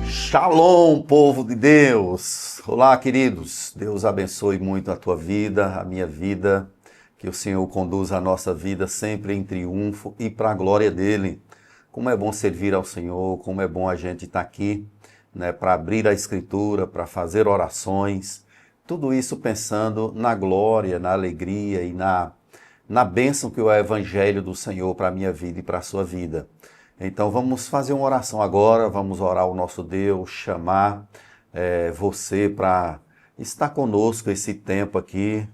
Shalom, povo de Deus! Olá, queridos! Deus abençoe muito a tua vida, a minha vida, que o Senhor conduza a nossa vida sempre em triunfo e para a glória dEle. Como é bom servir ao Senhor, como é bom a gente estar aqui, né, para abrir a Escritura, para fazer orações, tudo isso pensando na glória, na alegria e na bênção que é o Evangelho do Senhor para a minha vida e para a sua vida. Então vamos fazer uma oração agora, vamos orar ao nosso Deus, chamar você para estar conosco esse tempo aqui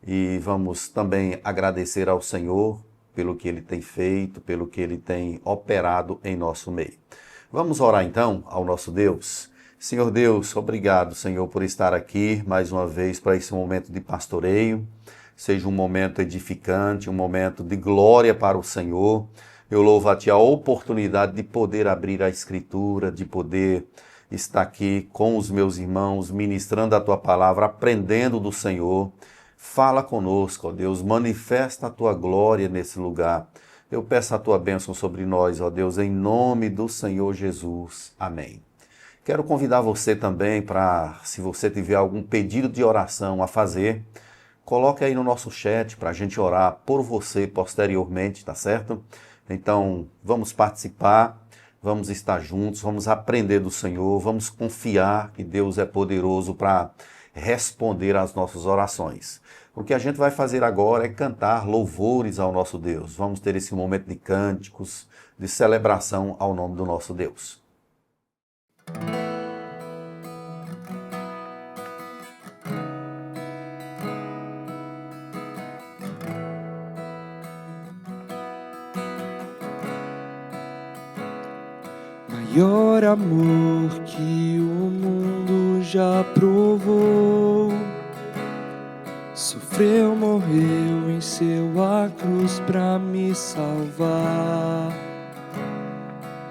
e vamos também agradecer ao Senhor pelo que Ele tem feito, pelo que Ele tem operado em nosso meio. Vamos orar então ao nosso Deus. Senhor Deus, obrigado, Senhor, por estar aqui mais uma vez para esse momento de pastoreio. Seja um momento edificante, um momento de glória para o Senhor. Eu louvo a Ti a oportunidade de poder abrir a Escritura, de poder estar aqui com os meus irmãos, ministrando a Tua palavra, aprendendo do Senhor. Fala conosco, ó Deus, manifesta a Tua glória nesse lugar. Eu peço a Tua bênção sobre nós, ó Deus, em nome do Senhor Jesus. Amém. Quero convidar você também para, se você tiver algum pedido de oração a fazer, coloque aí no nosso chat para a gente orar por você posteriormente, tá certo? Então, vamos participar, vamos estar juntos, vamos aprender do Senhor, vamos confiar que Deus é poderoso para responder às nossas orações. O que a gente vai fazer agora é cantar louvores ao nosso Deus. Vamos ter esse momento de cânticos, de celebração ao nome do nosso Deus. Maior amor que o mundo já provou, sofreu, morreu, venceu a cruz pra me salvar.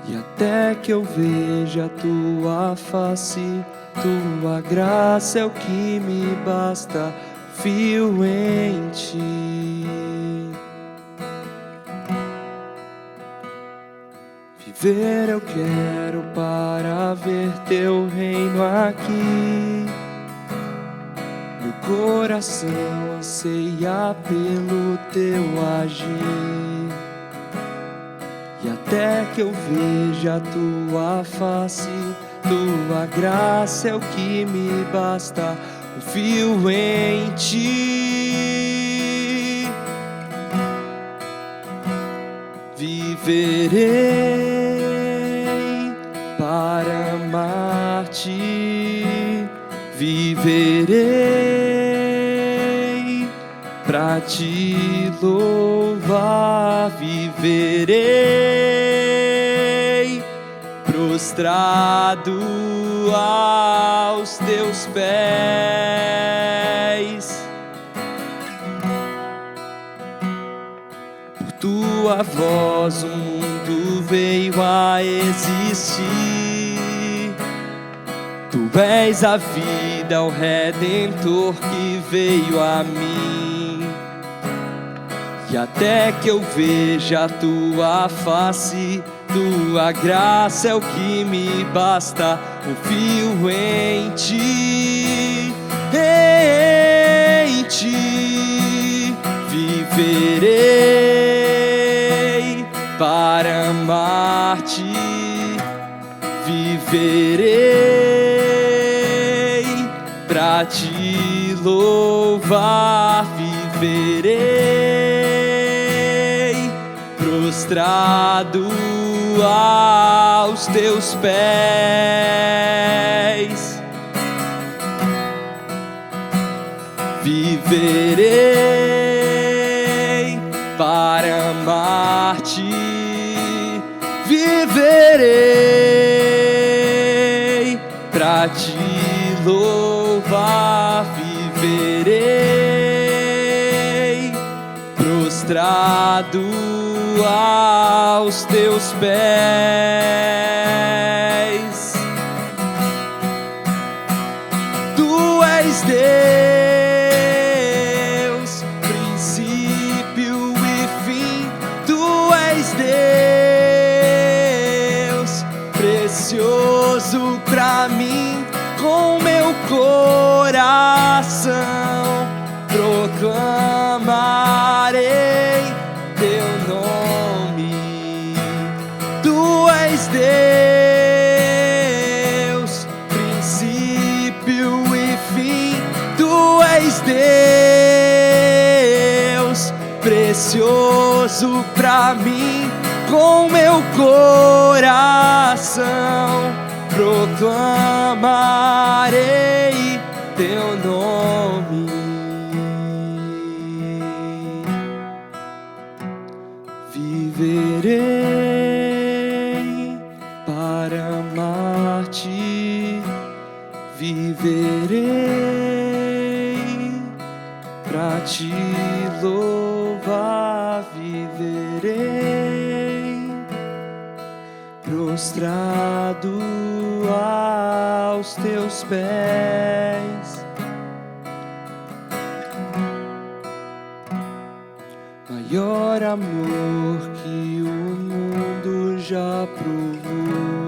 E até que eu veja a tua face, tua graça é o que me basta, confio em Ti. Viver eu quero para ver Teu reino aqui. Meu coração anseia pelo Teu agir. E até que eu veja a Tua face, Tua graça é o que me basta, confio em Ti. Viverei para amar-Te, viverei para Te louvar, viverei prostrado aos Teus pés. Por Tua voz o mundo veio a existir. Tu és a vida, o Redentor que veio a mim. E até que eu veja a Tua face, Tua graça é o que me basta, confio em Ti, em Ti. Viverei para amar-Te, viverei para Te louvar, viverei prostrado aos Teus pés. Viverei para amar-Te, viverei para Te louvar, viverei prostrado aos Teus pés. Tu és Deus, princípio e fim. Tu és Deus, precioso pra mim, com meu coração proclamarei teu nome. Tu és Deus, princípio e fim. Tu és Deus, precioso pra mim, com meu coração proclamarei teu nome. Viverei para amar-te, viverei para te louvar, viverei prostrado aos teus pés. Maior amor que o mundo já provou.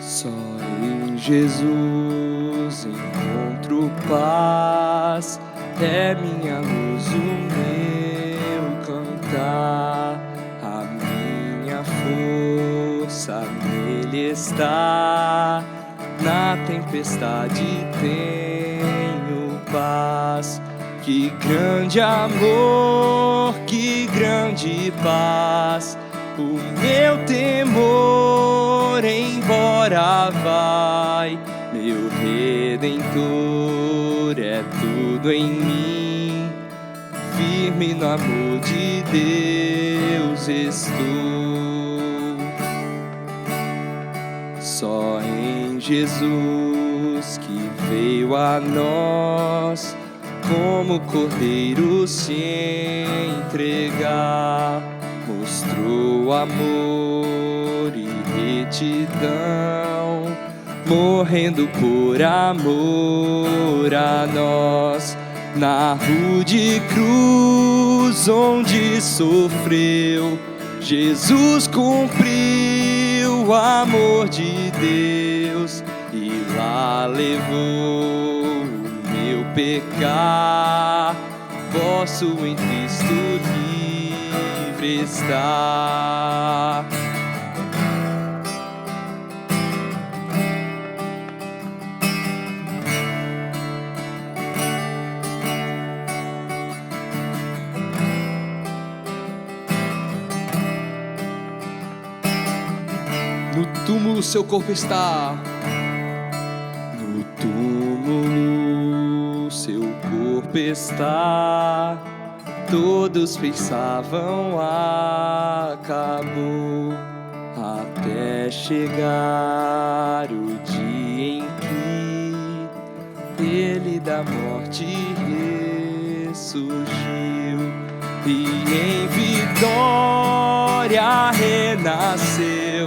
Só em Jesus encontro paz, é minha luz, o meu cantar, a minha força nele está. Na tempestade tenho paz. Que grande amor, que grande paz. O meu temor embora vai, meu Redentor é tudo em mim. Firme no amor de Deus estou. Só em Jesus que veio a nós, como cordeiro se entregar. Mostrou amor e retidão, morrendo por amor a nós. Na rude cruz onde sofreu, Jesus cumpriu o amor de Deus e lá levou o meu pecar. Posso em Cristo livre estar. No túmulo seu corpo está. No túmulo seu corpo está. Todos pensavam acabou, até chegar o dia em que ele da morte ressurgiu e em vitória renasceu.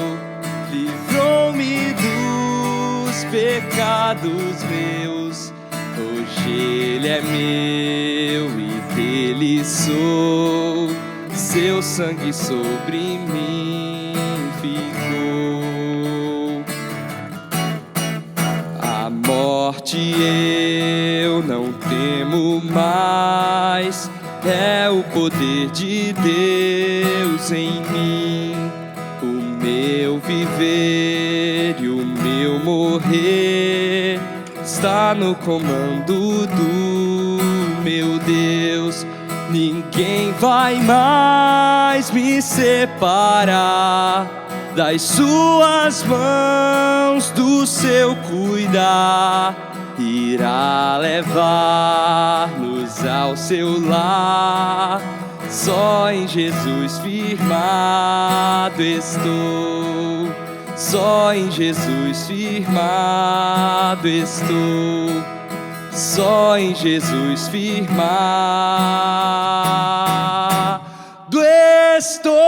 Livrou-me dos pecados meus. Hoje ele é meu e dele sou. Seu sangue sobre mim ficou. A morte eu não temo mais. É o poder de Deus em mim. O meu viver e o meu morrer está no comando do meu Deus. Ninguém vai mais me separar das suas mãos, do seu cuidar. Irá levar-nos ao seu lar. Só em Jesus firmado estou. Só em Jesus firmado estou. só em Jesus firmar. Do estou.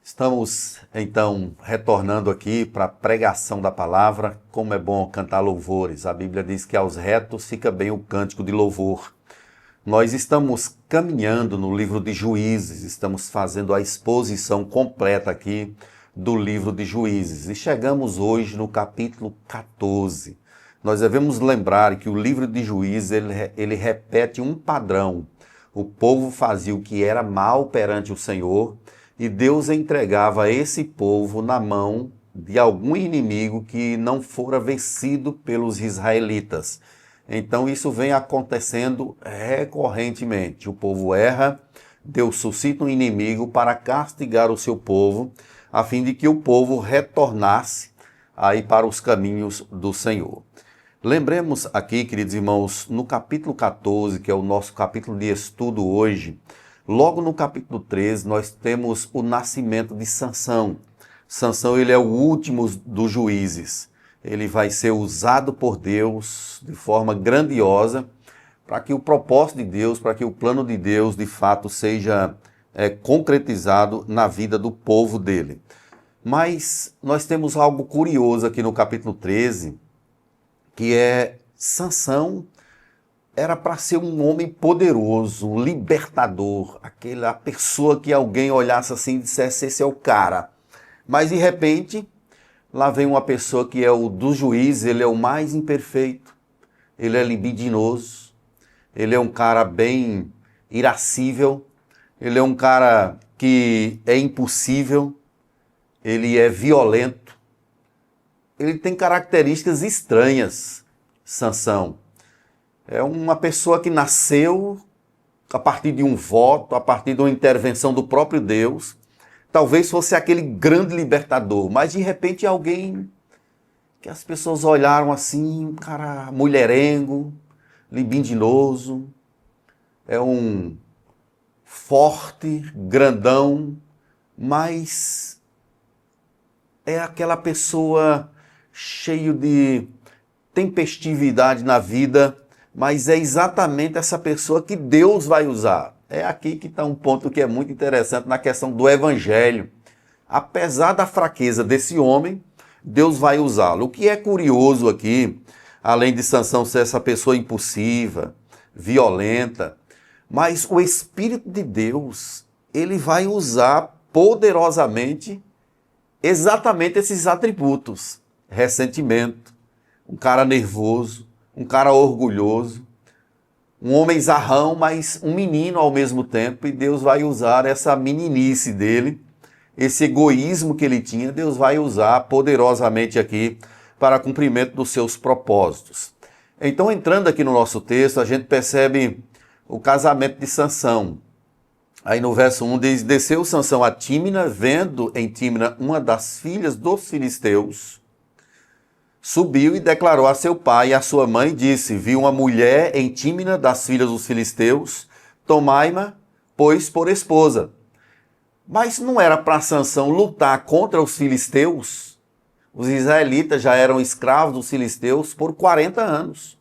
Estamos, então, retornando aqui para a pregação da palavra. Como é bom cantar louvores. A Bíblia diz que aos retos fica bem o cântico de louvor. Nós estamos caminhando no livro de Juízes, estamos fazendo a exposição completa aqui do livro de Juízes. E chegamos hoje no capítulo 14. Nós devemos lembrar que o livro de Juízes, ele repete um padrão. O povo fazia o que era mal perante o Senhor, e Deus entregava esse povo na mão de algum inimigo que não fora vencido pelos israelitas. Então isso vem acontecendo recorrentemente. O povo erra, Deus suscita um inimigo para castigar o seu povo, a fim de que o povo retornasse aí para os caminhos do Senhor. Lembremos aqui, queridos irmãos, no capítulo 14, que é o nosso capítulo de estudo hoje, logo no capítulo 13, nós temos o nascimento de Sansão. Sansão, ele é o último dos juízes. Ele vai ser usado por Deus de forma grandiosa para que o propósito de Deus, para que o plano de Deus, de fato, seja concretizado na vida do povo dele. Mas nós temos algo curioso aqui no capítulo 13, que é Sansão era para ser um homem poderoso, um libertador, aquela pessoa que alguém olhasse assim e dissesse, esse é o cara. Mas de repente, lá vem uma pessoa que é o dos juízes, ele é o mais imperfeito, ele é libidinoso, ele é um cara bem irascível, ele é um cara que é impossível, ele é violento, ele tem características estranhas, Sansão. É uma pessoa que nasceu a partir de um voto, a partir de uma intervenção do próprio Deus. Talvez fosse aquele grande libertador, mas de repente alguém que as pessoas olharam assim, um cara mulherengo, libidinoso, é um forte, grandão, mas é aquela pessoa cheio de tempestividade na vida, mas é exatamente essa pessoa que Deus vai usar. É aqui que está um ponto que é muito interessante na questão do evangelho. Apesar da fraqueza desse homem, Deus vai usá-lo. O que é curioso aqui, além de Sansão ser essa pessoa impulsiva, violenta, mas o Espírito de Deus, ele vai usar poderosamente exatamente esses atributos. Ressentimento, um cara nervoso, um cara orgulhoso, um homem zarrão, mas um menino ao mesmo tempo, e Deus vai usar essa meninice dele, esse egoísmo que ele tinha, Deus vai usar poderosamente aqui para cumprimento dos seus propósitos. Então, entrando aqui no nosso texto, a gente percebe o casamento de Sansão. Aí no verso 1 diz, desceu Sansão a Tímina, vendo em Tímina uma das filhas dos filisteus, subiu e declarou a seu pai e a sua mãe, disse, vi uma mulher em Tímina das filhas dos filisteus, tomai-ma, pois, por esposa. Mas não era para Sansão lutar contra os filisteus? Os israelitas já eram escravos dos filisteus por 40 anos.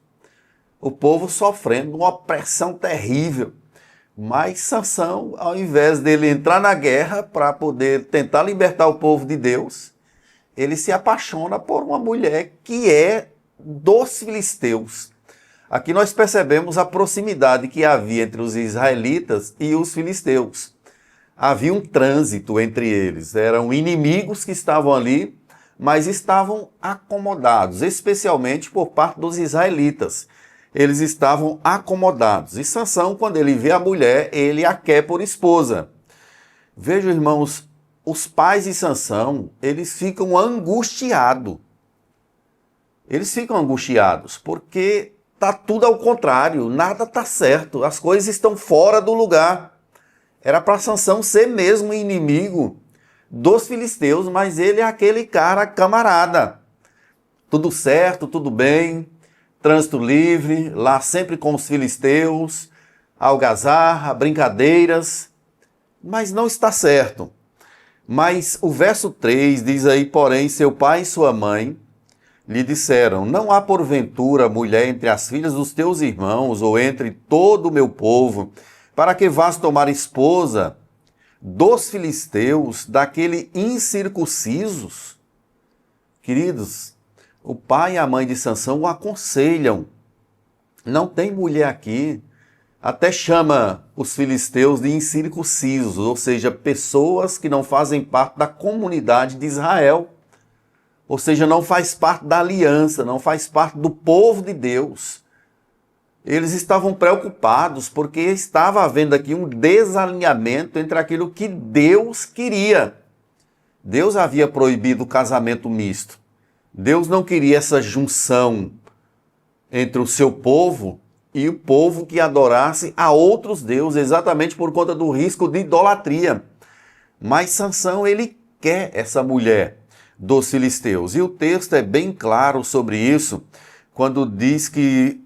O povo sofrendo uma opressão terrível. Mas Sansão, ao invés dele entrar na guerra para poder tentar libertar o povo de Deus, ele se apaixona por uma mulher que é dos filisteus. Aqui nós percebemos a proximidade que havia entre os israelitas e os filisteus. Havia um trânsito entre eles, eram inimigos que estavam ali, mas estavam acomodados, especialmente por parte dos israelitas. Eles estavam acomodados. E Sansão, quando ele vê a mulher, ele a quer por esposa. Vejam, irmãos, os pais de Sansão, eles ficam angustiados. Eles ficam angustiados porque está tudo ao contrário, nada está certo, as coisas estão fora do lugar. Era para Sansão ser mesmo inimigo dos filisteus, mas ele é aquele cara camarada. Tudo certo, tudo bem, trânsito livre, lá sempre com os filisteus, algazarra, brincadeiras, mas não está certo. Mas o verso 3 diz aí, porém, seu pai e sua mãe lhe disseram, não há porventura mulher entre as filhas dos teus irmãos ou entre todo o meu povo, para que vás tomar esposa dos filisteus, daquele incircuncisos? Queridos, o pai e a mãe de Sansão o aconselham, não tem mulher aqui. Até chama os filisteus de incircuncisos, ou seja, pessoas que não fazem parte da comunidade de Israel. Ou seja, não faz parte da aliança, não faz parte do povo de Deus. Eles estavam preocupados porque estava havendo aqui um desalinhamento entre aquilo que Deus queria. Deus havia proibido o casamento misto. Deus não queria essa junção entre o seu povo e o povo que adorasse a outros deuses, exatamente por conta do risco de idolatria. Mas Sansão, ele quer essa mulher dos filisteus. E o texto é bem claro sobre isso, quando diz que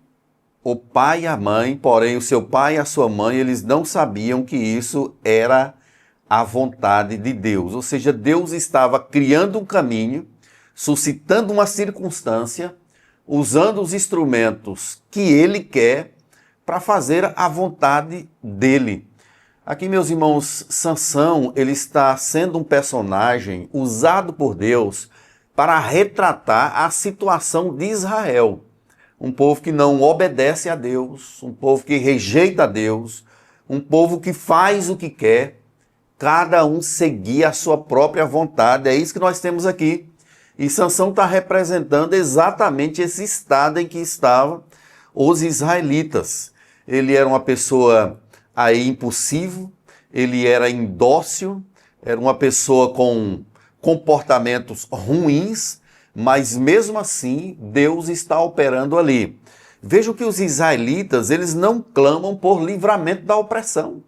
o pai e a mãe, porém o seu pai e a sua mãe, eles não sabiam que isso era a vontade de Deus. Ou seja, Deus estava criando um caminho, suscitando uma circunstância, usando os instrumentos que ele quer para fazer a vontade dele. Aqui, meus irmãos, Sansão, ele está sendo um personagem usado por Deus para retratar a situação de Israel. Um povo que não obedece a Deus, um povo que rejeita a Deus, um povo que faz o que quer, cada um seguir a sua própria vontade. É isso que nós temos aqui. E Sansão está representando exatamente esse estado em que estavam os israelitas. Ele era uma pessoa aí impulsivo, ele era indócil, era uma pessoa com comportamentos ruins, mas mesmo assim Deus está operando ali. Veja que os israelitas, eles não clamam por livramento da opressão.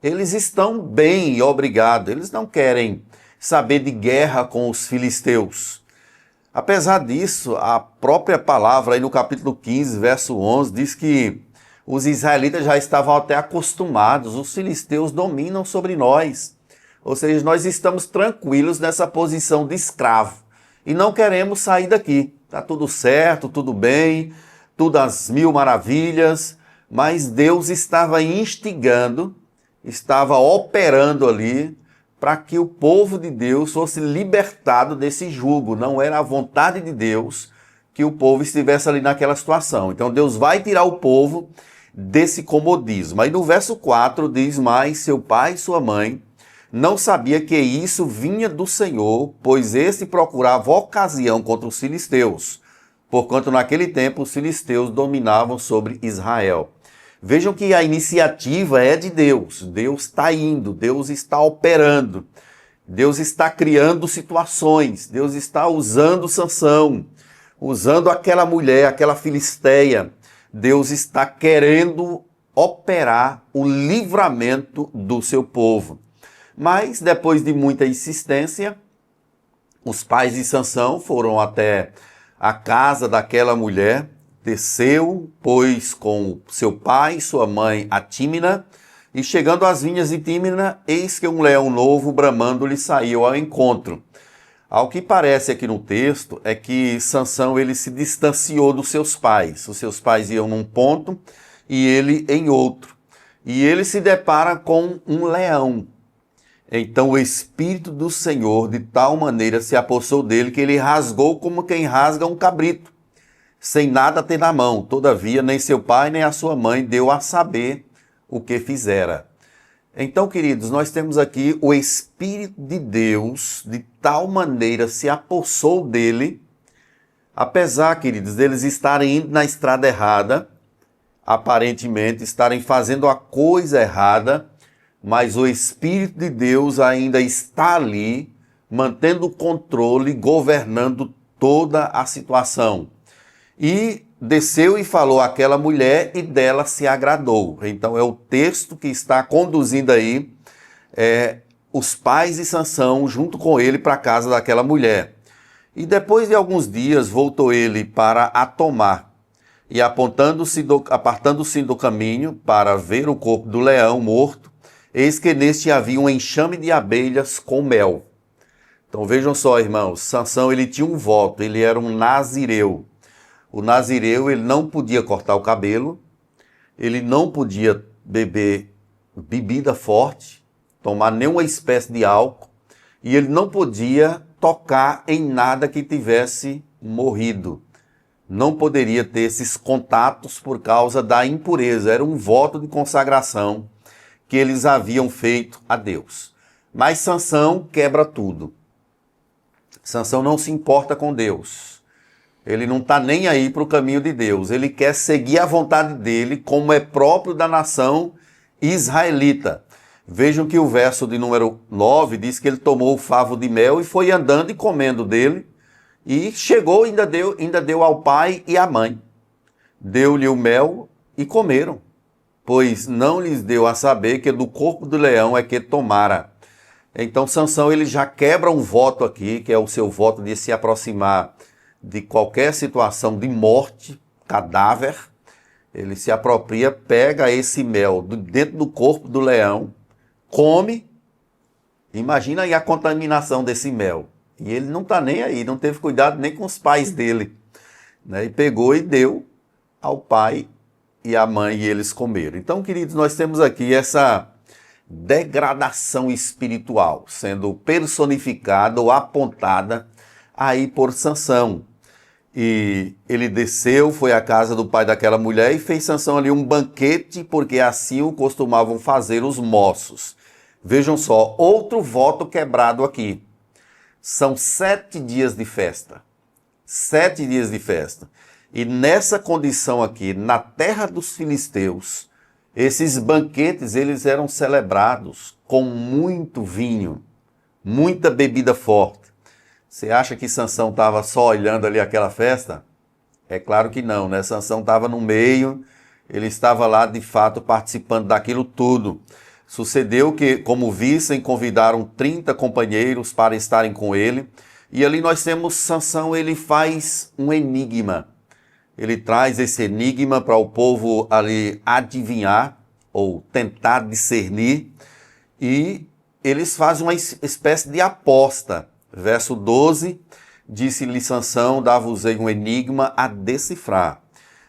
Eles estão bem, obrigado. Eles não querem saber de guerra com os filisteus. Apesar disso, a própria palavra aí no capítulo 15, verso 11, diz que os israelitas já estavam até acostumados, os filisteus dominam sobre nós. Ou seja, nós estamos tranquilos nessa posição de escravo e não queremos sair daqui. Está tudo certo, tudo bem, tudo às mil maravilhas, mas Deus estava instigando, estava operando ali para que o povo de Deus fosse libertado desse jugo. Não era a vontade de Deus que o povo estivesse ali naquela situação. Então Deus vai tirar o povo desse comodismo. Aí no verso 4 diz, mas seu pai e sua mãe não sabia que isso vinha do Senhor, pois este procurava ocasião contra os filisteus, porquanto naquele tempo os filisteus dominavam sobre Israel. Vejam que a iniciativa é de Deus. Deus está indo, Deus está operando, Deus está criando situações, Deus está usando Sansão, usando aquela mulher, aquela filisteia. Deus está querendo operar o livramento do seu povo. Mas depois de muita insistência, os pais de Sansão foram até a casa daquela mulher, desceu, pois com seu pai e sua mãe a Tímina, e chegando às vinhas de Tímina, eis que um leão novo bramando lhe saiu ao encontro. Ao que parece aqui no texto é que Sansão ele se distanciou dos seus pais. Os seus pais iam num ponto e ele em outro. E ele se depara com um leão. Então o Espírito do Senhor de tal maneira se apossou dele que ele rasgou como quem rasga um cabrito, sem nada ter na mão. Todavia nem seu pai nem a sua mãe deu a saber o que fizera. Então, queridos, nós temos aqui o Espírito de Deus de tal maneira se apossou dele, apesar, queridos, deles estarem indo na estrada errada, aparentemente estarem fazendo a coisa errada, mas o Espírito de Deus ainda está ali, mantendo o controle, governando toda a situação. E desceu e falou àquela mulher e dela se agradou. Então é o texto que está conduzindo aí os pais de Sansão junto com ele para a casa daquela mulher. E depois de alguns dias voltou ele para a tomar. E apartando-se do caminho para ver o corpo do leão morto, eis que neste havia um enxame de abelhas com mel. Então vejam só, irmãos, Sansão ele tinha um voto, ele era um nazireu. O nazireu ele não podia cortar o cabelo, ele não podia beber bebida forte, tomar nenhuma espécie de álcool, e ele não podia tocar em nada que tivesse morrido. Não poderia ter esses contatos por causa da impureza. Era um voto de consagração que eles haviam feito a Deus. Mas Sansão quebra tudo. Sansão não se importa com Deus. Ele não está nem aí para o caminho de Deus. Ele quer seguir a vontade dele, como é próprio da nação israelita. Vejam que o verso de número 9 diz que ele tomou o favo de mel e foi andando e comendo dele. E chegou, ainda deu ao pai e à mãe. Deu-lhe o mel e comeram, pois não lhes deu a saber que do corpo do leão é que tomara. Então Sansão ele já quebra um voto aqui, que é o seu voto de se aproximar de qualquer situação de morte, cadáver. Ele se apropria, pega esse mel dentro do corpo do leão, come. Imagina aí a contaminação desse mel. E ele não está nem aí, não teve cuidado nem com os pais dele, né? E pegou e deu ao pai e à mãe e eles comeram. Então, queridos, nós temos aqui essa degradação espiritual sendo personificada ou apontada aí por Sansão. E ele desceu, foi à casa do pai daquela mulher e fez Sansão ali um banquete, porque assim o costumavam fazer os moços. Vejam só, outro voto quebrado aqui. São 7 dias de festa. 7 dias de festa. E nessa condição aqui, na terra dos filisteus, esses banquetes eles eram celebrados com muito vinho, muita bebida forte. Você acha que Sansão estava só olhando ali aquela festa? É claro que não, né? Sansão estava no meio, ele estava lá de fato participando daquilo tudo. Sucedeu que, como vissem, convidaram 30 companheiros para estarem com ele. E ali nós temos Sansão, ele faz um enigma. Ele traz esse enigma para o povo ali adivinhar ou tentar discernir. E eles fazem uma espécie de aposta. Verso 12, disse-lhe Sansão, dar-vos-ei um enigma a decifrar.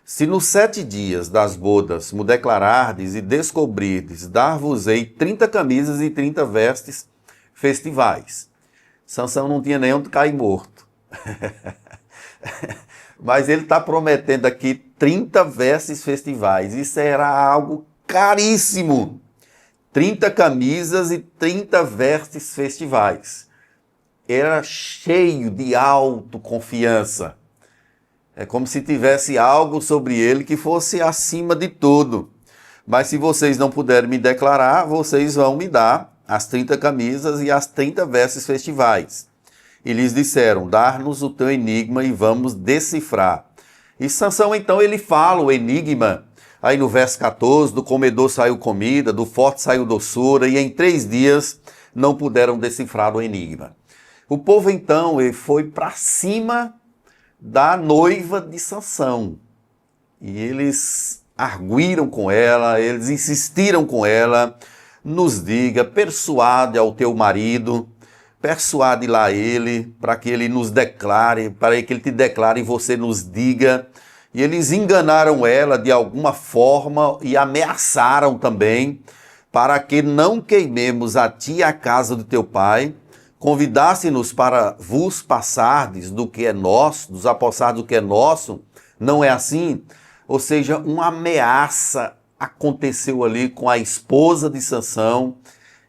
Se nos 7 dias das bodas me declarardes e descobrirdes, dar-vos-ei 30 camisas e 30 vestes festivais. Sansão não tinha nem onde cair morto. Mas ele está prometendo aqui 30 vestes festivais. Isso era algo caríssimo. 30 camisas e 30 vestes festivais. Era cheio de autoconfiança. É como se tivesse algo sobre ele que fosse acima de tudo. Mas se vocês não puderem me declarar, vocês vão me dar as 30 camisas e as 30 vestes festivais. E lhes disseram, dar-nos o teu enigma e vamos decifrar. E Sansão então ele fala o enigma, aí no verso 14, do comedor saiu comida, do forte saiu doçura, e em 3 dias não puderam decifrar o enigma. O povo então foi para cima da noiva de Sansão. E eles arguíram com ela, eles insistiram com ela, nos diga, persuade ao teu marido, persuade lá ele, para que ele nos declare, para que ele te declare e você nos diga. E eles enganaram ela de alguma forma e ameaçaram também, para que não queimemos a ti e a casa do teu pai, convidasse-nos para vos passardes do que é nosso, dos apossardes do que é nosso, não é assim? Ou seja, uma ameaça aconteceu ali com a esposa de Sansão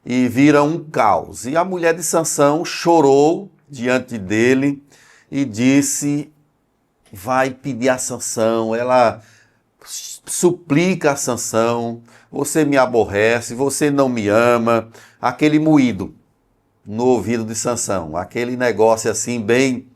e vira um caos. E a mulher de Sansão chorou diante dele e disse, vai pedir a Sansão, ela suplica a Sansão, você me aborrece, você não me ama, aquele moído no ouvido de Sansão, aquele negócio assim bem,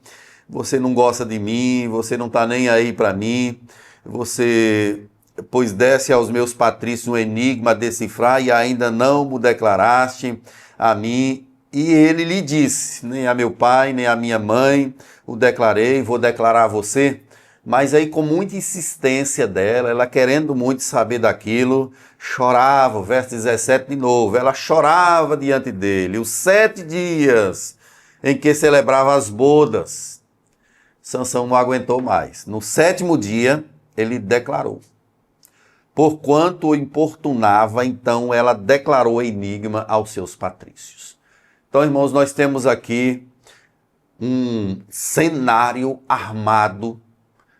você não gosta de mim, você não está nem aí para mim, você pois desse aos meus patrícios um enigma a decifrar e ainda não o declaraste a mim. E ele lhe disse, nem a meu pai, nem a minha mãe o declarei, vou declarar a você. Mas aí com muita insistência dela, ela querendo muito saber daquilo, chorava, verso 17 de novo, ela chorava diante dele, os 7 dias em que celebrava as bodas. Sansão não aguentou mais. No 7º dia, ele declarou. Porquanto o importunava, então ela declarou o enigma aos seus patrícios. Então, irmãos, nós temos aqui um cenário armado,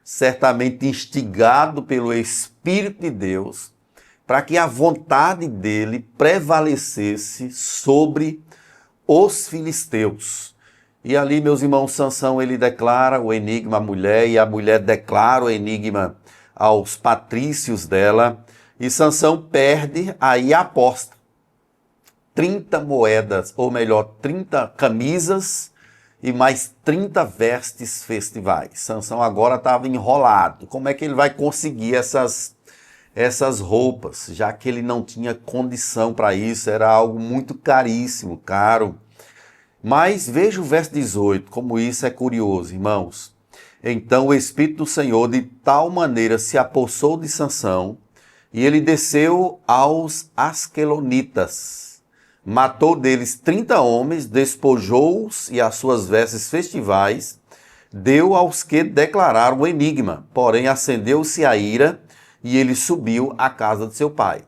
certamente instigado pelo Espírito de Deus, para que a vontade dele prevalecesse sobre os filisteus. E ali, meus irmãos, Sansão, ele declara o enigma à mulher, e a mulher declara o enigma aos patrícios dela, e Sansão perde aí a aposta. 30 moedas, ou melhor, 30 camisas e mais 30 vestes festivais. Sansão agora estava enrolado. Como é que ele vai conseguir essas roupas, já que ele não tinha condição para isso, era algo muito caríssimo, caro. Mas veja o verso 18, como isso é curioso, irmãos. Então o Espírito do Senhor de tal maneira se apossou de Sansão, e ele desceu aos asquelonitas. Matou deles 30 homens, despojou-os e as suas vestes festivais, deu aos que declararam o enigma. Porém acendeu-se a ira, e ele subiu à casa de seu pai.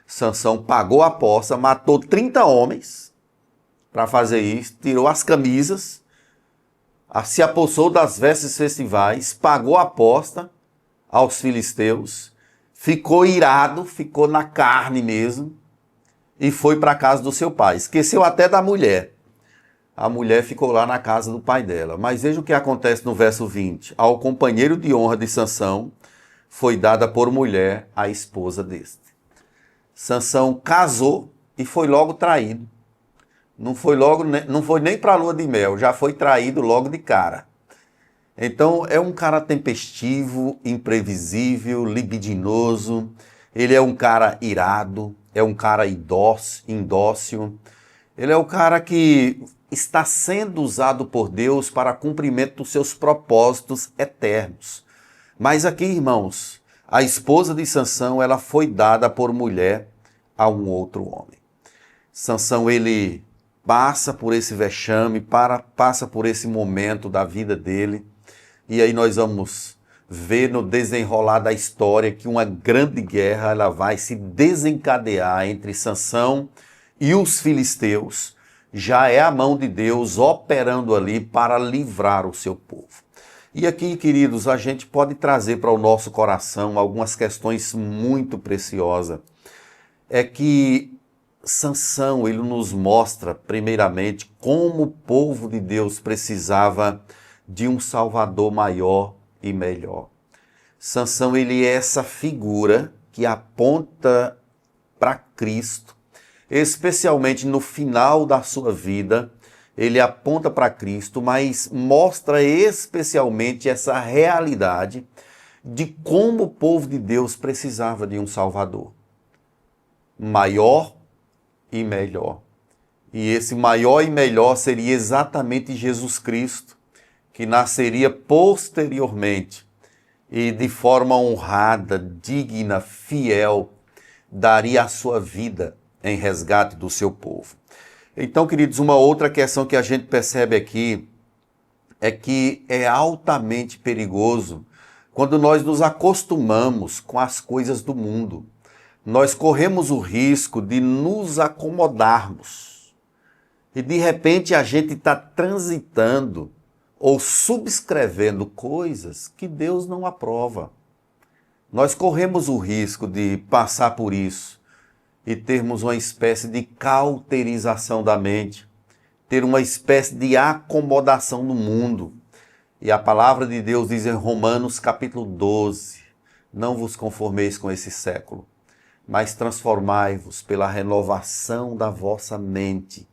Sansão pagou a aposta, matou 30 homens para fazer isso, tirou as camisas, se apossou das vestes festivais, pagou a aposta aos filisteus, ficou irado, ficou na carne mesmo, e foi para a casa do seu pai. Esqueceu até da mulher. A mulher ficou lá na casa do pai dela. Mas veja o que acontece no verso 20. Ao companheiro de honra de Sansão foi dada por mulher a esposa deste. Sansão casou e foi logo traído. Não foi nem para a lua de mel, já foi traído logo de cara. Então é um cara tempestivo, imprevisível, libidinoso. Ele é um cara irado, é um cara indócil. Ele é o cara que está sendo usado por Deus para cumprimento dos seus propósitos eternos. Mas aqui, irmãos, a esposa de Sansão, ela foi dada por mulher a um outro homem. Sansão, ele passa por esse vexame, passa por esse momento da vida dele. E aí nós vamos ver no desenrolar da história que uma grande guerra ela vai se desencadear entre Sansão e os filisteus. Já é a mão de Deus operando ali para livrar o seu povo. E aqui, queridos, a gente pode trazer para o nosso coração algumas questões muito preciosas. É que Sansão, ele nos mostra, primeiramente, como o povo de Deus precisava de um Salvador maior e melhor. Sansão, ele é essa figura que aponta para Cristo, especialmente no final da sua vida, ele aponta para Cristo, mas mostra especialmente essa realidade de como o povo de Deus precisava de um Salvador maior e melhor. E esse maior e melhor seria exatamente Jesus Cristo, que nasceria posteriormente e de forma honrada, digna, fiel, daria a sua vida em resgate do seu povo. Então, queridos, uma outra questão que a gente percebe aqui é que é altamente perigoso quando nós nos acostumamos com as coisas do mundo. Nós corremos o risco de nos acomodarmos e de repente a gente está transitando ou subscrevendo coisas que Deus não aprova. Nós corremos o risco de passar por isso e termos uma espécie de cauterização da mente, ter uma espécie de acomodação no mundo. E a palavra de Deus diz em Romanos capítulo 12, não vos conformeis com esse século, mas transformai-vos pela renovação da vossa mente.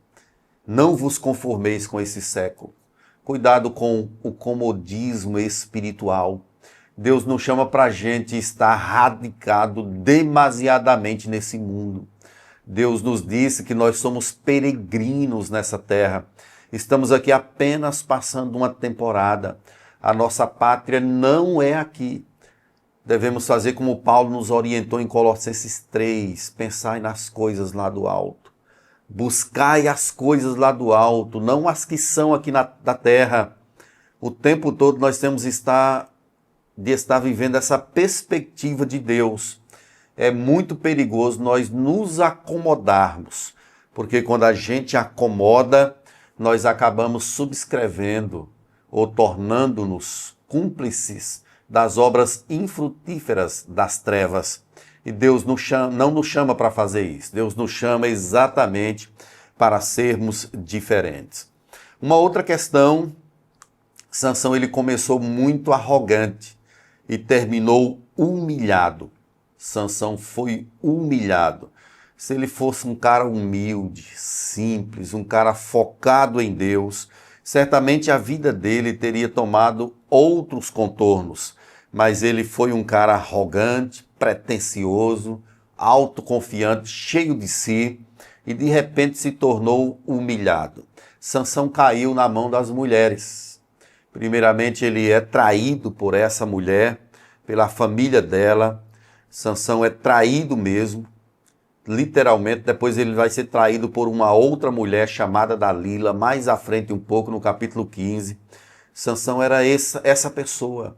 Não vos conformeis com esse século. Cuidado com o comodismo espiritual. Deus não chama para a gente estar radicado demasiadamente nesse mundo. Deus nos disse que nós somos peregrinos nessa terra. Estamos aqui apenas passando uma temporada. A nossa pátria não é aqui. Devemos fazer como Paulo nos orientou em Colossenses 3, pensai nas coisas lá do alto. Buscai as coisas lá do alto, não as que são aqui da terra. O tempo todo nós temos de estar vivendo essa perspectiva de Deus. É muito perigoso nós nos acomodarmos, porque quando a gente acomoda, nós acabamos subscrevendo ou tornando-nos cúmplices das obras infrutíferas das trevas. E Deus não nos chama para fazer isso. Deus nos chama exatamente para sermos diferentes. Uma outra questão, Sansão ele começou muito arrogante e terminou humilhado. Sansão foi humilhado. Se ele fosse um cara humilde, simples, um cara focado em Deus, certamente a vida dele teria tomado outros contornos. Mas ele foi um cara arrogante, pretensioso, autoconfiante, cheio de si e de repente se tornou humilhado. Sansão caiu na mão das mulheres. Primeiramente ele é traído por essa mulher, pela família dela. Sansão é traído mesmo, literalmente. Depois ele vai ser traído por uma outra mulher chamada Dalila, mais à frente um pouco no capítulo 15. Sansão era essa pessoa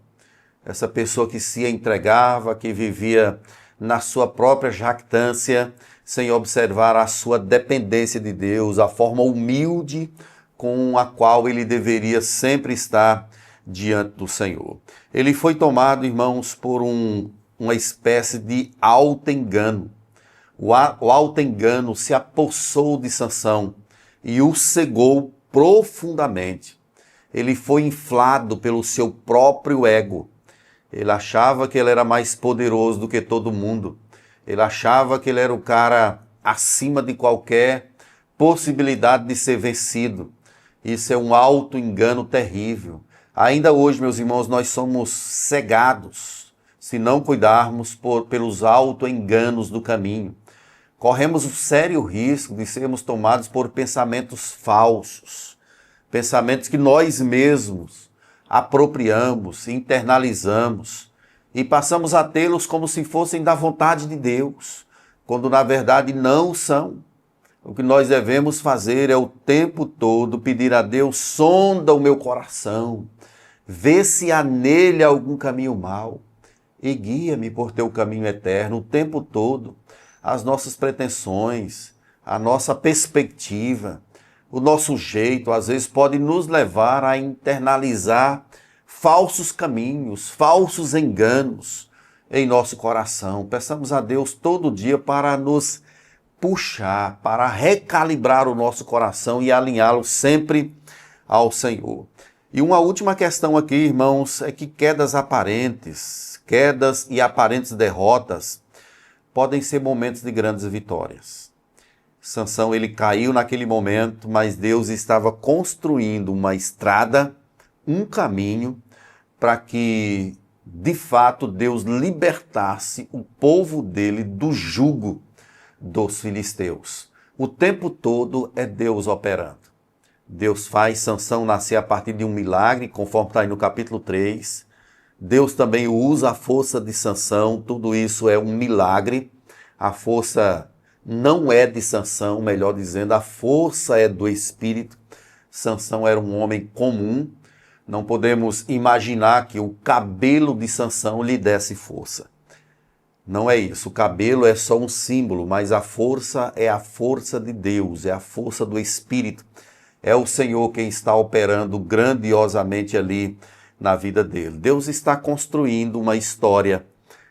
que se entregava, que vivia na sua própria jactância, sem observar a sua dependência de Deus, a forma humilde com a qual ele deveria sempre estar diante do Senhor. Ele foi tomado, irmãos, por uma espécie de auto-engano. O auto-engano se apossou de Sansão e o cegou profundamente. Ele foi inflado pelo seu próprio ego. Ele achava que ele era mais poderoso do que todo mundo. Ele achava que ele era o cara acima de qualquer possibilidade de ser vencido. Isso é um auto-engano terrível. Ainda hoje, meus irmãos, nós somos cegados se não cuidarmos pelos auto-enganos do caminho. Corremos o sério risco de sermos tomados por pensamentos falsos, pensamentos que nós mesmos apropriamos, internalizamos e passamos a tê-los como se fossem da vontade de Deus, quando na verdade não são. O que nós devemos fazer é o tempo todo pedir a Deus: sonda o meu coração, vê se há nele algum caminho mau e guia-me por teu caminho eterno. O tempo todo, as nossas pretensões, a nossa perspectiva, o nosso jeito, às vezes pode nos levar a internalizar falsos caminhos, falsos enganos em nosso coração. Peçamos a Deus todo dia para nos puxar, para recalibrar o nosso coração e alinhá-lo sempre ao Senhor. E uma última questão aqui, irmãos, é que quedas e aparentes derrotas podem ser momentos de grandes vitórias. Sansão, ele caiu naquele momento, mas Deus estava construindo uma estrada, um caminho, para que, de fato, Deus libertasse o povo dele do jugo dos filisteus. O tempo todo é Deus operando. Deus faz Sansão nascer a partir de um milagre, conforme está aí no capítulo 3. Deus também usa a força de Sansão, tudo isso é um milagre. A força não é de Sansão, melhor dizendo, a força é do Espírito. Sansão era um homem comum, não podemos imaginar que o cabelo de Sansão lhe desse força. Não é isso, o cabelo é só um símbolo, mas a força é a força de Deus, é a força do Espírito. É o Senhor quem está operando grandiosamente ali na vida dele. Deus está construindo uma história,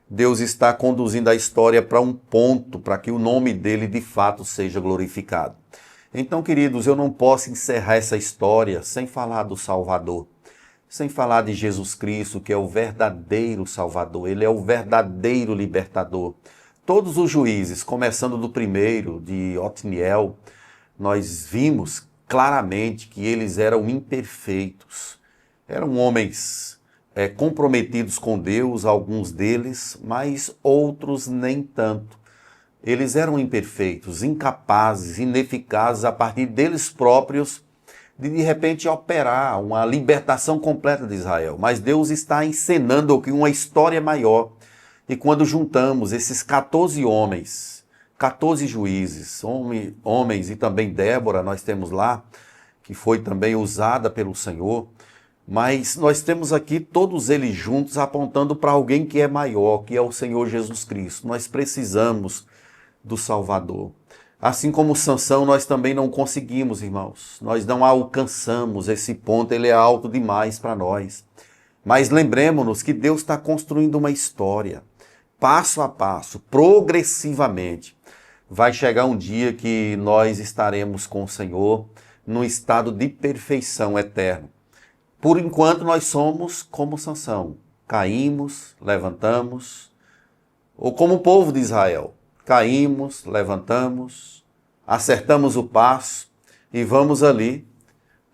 Deus está conduzindo a história para um ponto, para que o nome dele de fato seja glorificado. Então, queridos, eu não posso encerrar essa história sem falar do Salvador, sem falar de Jesus Cristo, que é o verdadeiro Salvador, ele é o verdadeiro libertador. Todos os juízes, começando do primeiro, de Otniel, nós vimos claramente que eles eram imperfeitos, eram homens comprometidos com Deus, alguns deles, mas outros nem tanto. Eles eram imperfeitos, incapazes, ineficazes a partir deles próprios de repente operar uma libertação completa de Israel. Mas Deus está encenando aqui uma história maior. E quando juntamos esses 14 homens, 14 juízes, homens e também Débora, nós temos lá, que foi também usada pelo Senhor, mas nós temos aqui todos eles juntos apontando para alguém que é maior, que é o Senhor Jesus Cristo. Nós precisamos do Salvador. Assim como Sansão, nós também não conseguimos, irmãos. Nós não alcançamos esse ponto, ele é alto demais para nós. Mas lembremos-nos que Deus está construindo uma história, passo a passo, progressivamente. Vai chegar um dia que nós estaremos com o Senhor num estado de perfeição eterno. Por enquanto nós somos como Sansão, caímos, levantamos, ou como o povo de Israel, caímos, levantamos, acertamos o passo e vamos ali,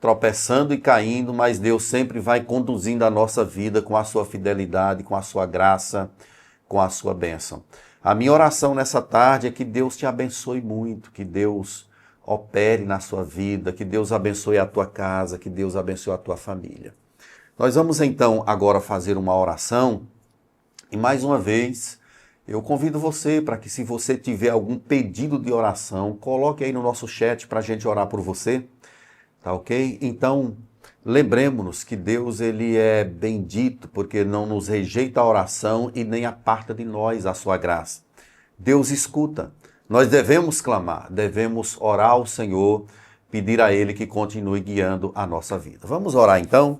tropeçando e caindo, mas Deus sempre vai conduzindo a nossa vida com a sua fidelidade, com a sua graça, com a sua bênção. A minha oração nessa tarde é que Deus te abençoe muito, que Deus opere na sua vida, que Deus abençoe a tua casa, que Deus abençoe a tua família. Nós vamos então agora fazer uma oração e mais uma vez eu convido você para que, se você tiver algum pedido de oração, coloque aí no nosso chat para a gente orar por você, tá ok? Então, lembremos-nos que Deus ele é bendito porque não nos rejeita a oração e nem aparta de nós a sua graça. Deus escuta. Nós devemos clamar, devemos orar ao Senhor, pedir a Ele que continue guiando a nossa vida. Vamos orar então?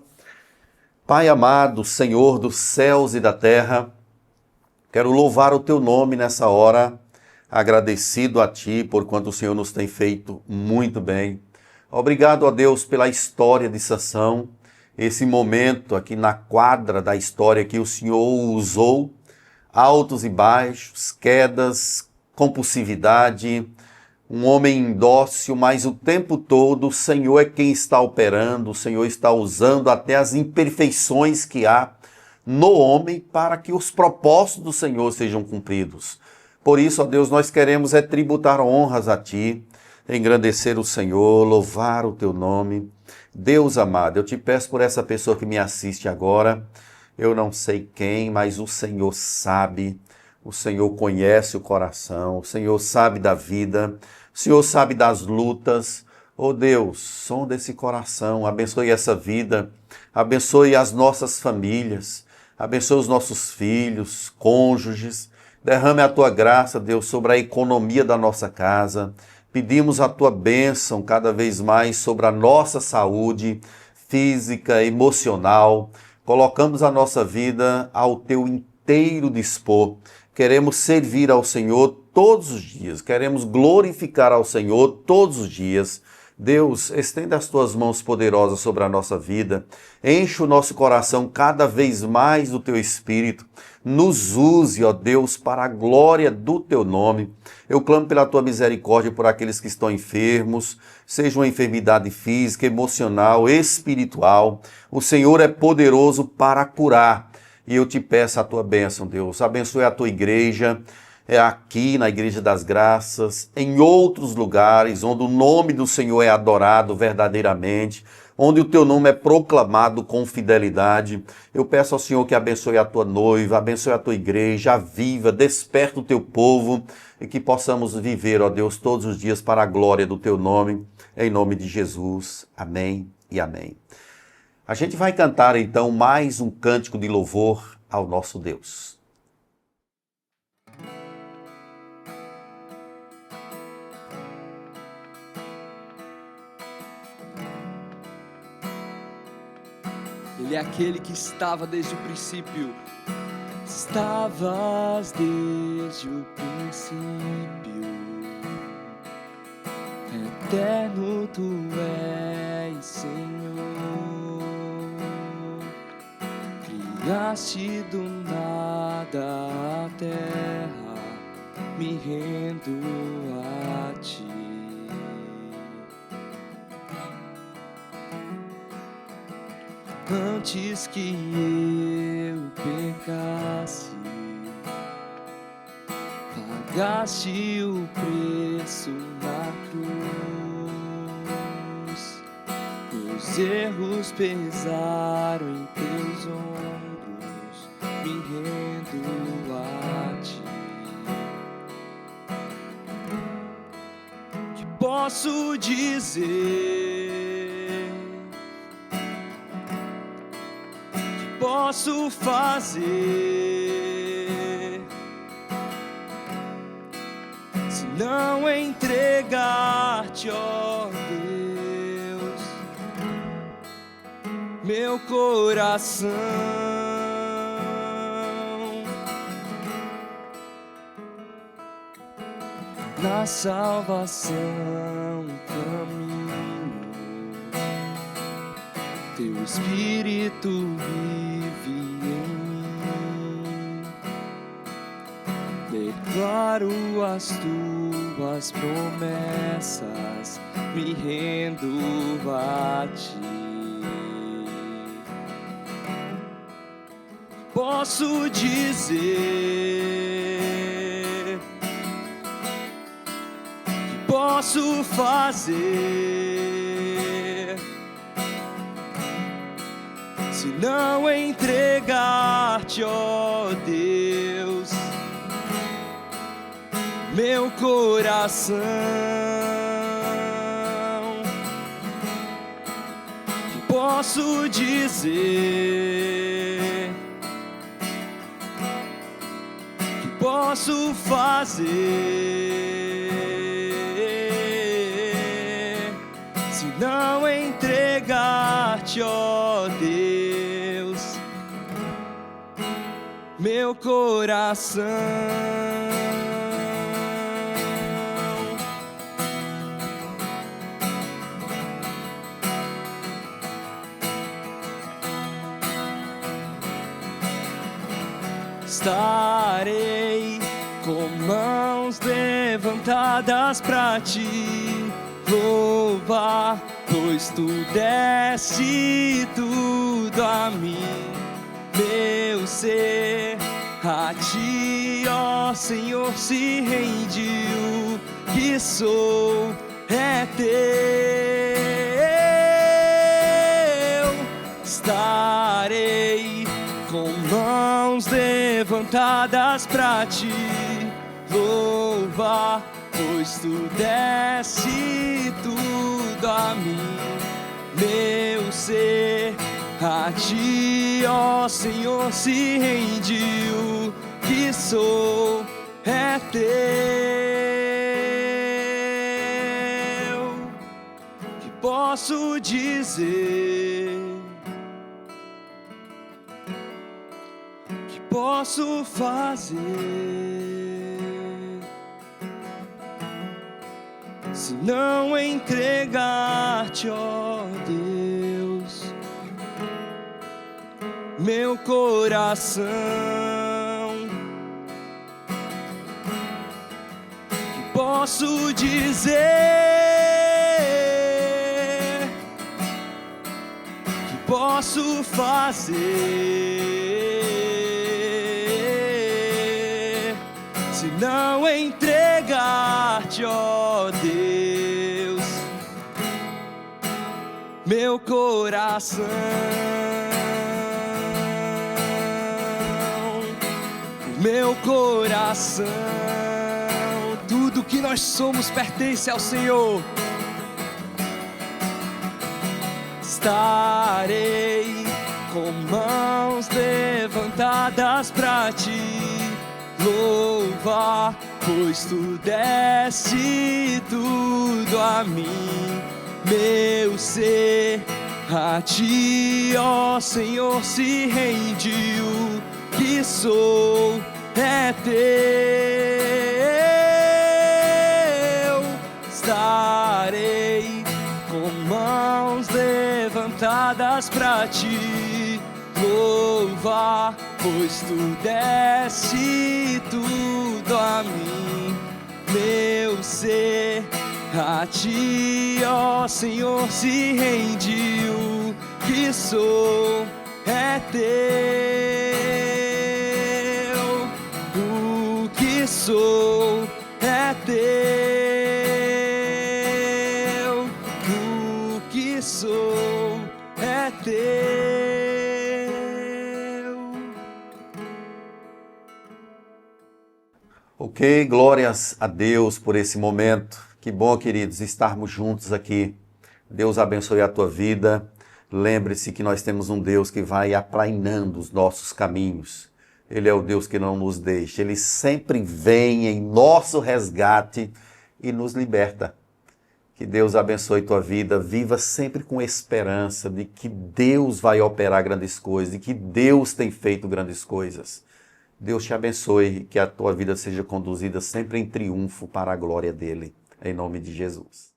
Pai amado, Senhor dos céus e da terra, quero louvar o Teu nome nessa hora, agradecido a Ti por quanto o Senhor nos tem feito muito bem. Obrigado a Deus pela história de Sansão, esse momento aqui na quadra da história que o Senhor usou, altos e baixos, quedas, compulsividade, um homem dócil, mas o tempo todo o Senhor é quem está operando, o Senhor está usando até as imperfeições que há no homem para que os propósitos do Senhor sejam cumpridos. Por isso, ó Deus, nós queremos tributar honras a Ti, engrandecer o Senhor, louvar o Teu nome. Deus amado, eu te peço por essa pessoa que me assiste agora, eu não sei quem, mas o Senhor sabe. O Senhor conhece o coração, o Senhor sabe da vida, o Senhor sabe das lutas. Oh Deus, sonda esse coração, abençoe essa vida, abençoe as nossas famílias, abençoe os nossos filhos, cônjuges. Derrame a Tua graça, Deus, sobre a economia da nossa casa. Pedimos a Tua bênção cada vez mais sobre a nossa saúde física, emocional. Colocamos a nossa vida ao Teu inteiro dispor. Queremos servir ao Senhor todos os dias, queremos glorificar ao Senhor todos os dias. Deus, estenda as Tuas mãos poderosas sobre a nossa vida, enche o nosso coração cada vez mais do Teu Espírito, nos use, ó Deus, para a glória do Teu nome. Eu clamo pela Tua misericórdia por aqueles que estão enfermos, seja uma enfermidade física, emocional, espiritual. O Senhor é poderoso para curar. E eu te peço a Tua bênção, Deus. Abençoe a Tua igreja, aqui na Igreja das Graças, em outros lugares, onde o nome do Senhor é adorado verdadeiramente, onde o Teu nome é proclamado com fidelidade. Eu peço ao Senhor que abençoe a Tua noiva, abençoe a Tua igreja, aviva, desperta o Teu povo e que possamos viver, ó Deus, todos os dias para a glória do Teu nome, em nome de Jesus. Amém e amém. A gente vai cantar então mais um cântico de louvor ao nosso Deus. Ele é aquele que estava desde o princípio. Estavas desde o princípio. Eterno Tu és, Senhor. Criaste do nada a terra, me rendo a Ti. antes que eu pecasse. Pagaste o preço na cruz, meus erros pesaram em teus ombros, me rendo a ti. Que posso dizer? Que posso fazer? Se não entregar-te, ó Deus, meu coração. Na salvação caminho, teu Espírito vive em mim. Declaro as tuas promessas, me rendo a ti. Posso dizer, que posso fazer, se não entregar-te, ó Deus, meu coração. Que posso dizer, que posso fazer, se não entregar-te, ó Deus, meu coração. Estarei com mãos levantadas pra te louvar, pois tu deste tudo a mim, meu ser. A ti, ó Senhor, se rendiu, que sou é teu. Estarei com mãos levantadas pra te louvar, pois tu deste tudo a mim, meu ser. A ti, ó Senhor, se rendiu, que sou é teu. Que posso dizer, que posso fazer, se não entregar-te, ó Deus, meu coração. Que posso dizer, que posso fazer, se não entregar-te, ó Deus, meu coração. Meu coração, tudo que nós somos pertence ao Senhor. Estarei com mãos levantadas pra te louvar, pois tu deste tudo a mim, meu ser. A ti, ó Senhor, se rendiu, que sou é teu. Estarei com mãos levantadas pra te louvar, pois tu deste tudo a mim, meu ser. A ti, ó Senhor, se rendiu, que sou é teu, o que sou é teu, o que sou é teu. Ok, glórias a Deus por esse momento. Que bom, queridos, estarmos juntos aqui. Deus abençoe a tua vida. Lembre-se que nós temos um Deus que vai aplainando os nossos caminhos. Ele é o Deus que não nos deixa. Ele sempre vem em nosso resgate e nos liberta. Que Deus abençoe tua vida. Viva sempre com esperança de que Deus vai operar grandes coisas, de que Deus tem feito grandes coisas. Deus te abençoe, que a tua vida seja conduzida sempre em triunfo para a glória dele. Em nome de Jesus.